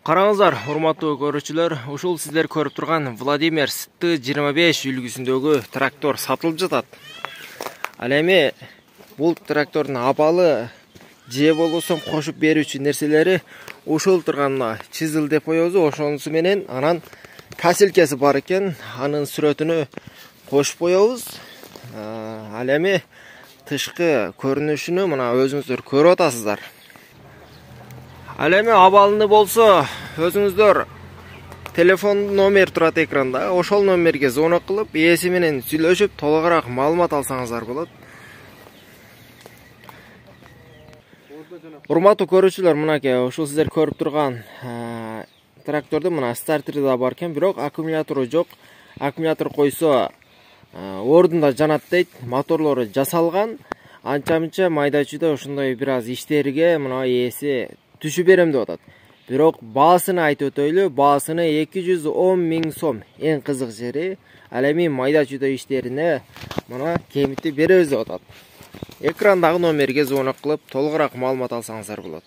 Караңыздар, урматтуу көрүүчүлөр, ушул сиздер көрүп турган Владимир Т-25 үлгүсүндөгү трактор сатылып жатат. Ал эми бул трактордун абалы же болбосо кошуп берүүчү нерселери ушул турган чизил деп коебуз, ошонусу менен анан касилкеси бар экен, анын сүрөтүнө кошуп коебуз. Ал эми тышкы көрүнүшүнү мына өзүңүздөр көрүп атасыздар. Ал эми абалыны болсо өзүңүздөр телефон номер турат экранда, ошол номерге звонок кылып, ээси менен сүйлөшүп, толугураак маалымат алсаңыздар болот. Урматтуу көрүүчүлөр, мынакей ушул сиздер көрүп турган трактордун мына стартери да бар экен, бирок аккумулятору жок. Аккумулятор койсо ордунда жанат дейт, моторлору жасалган. Анча-мынча майда-чүйдө ошондой бир аз иштерге мына ээси түшүп берем деп атат. Бирок баасыны айтып өтөйлү, баасыны 210 миң сом. Эң кызык жери, ал эми майда-чүйдө иштерине мына кемитти беребиз деп атат. Экрандагы номерге звонок кылып, толугураак маалымат алсаңыздар болот.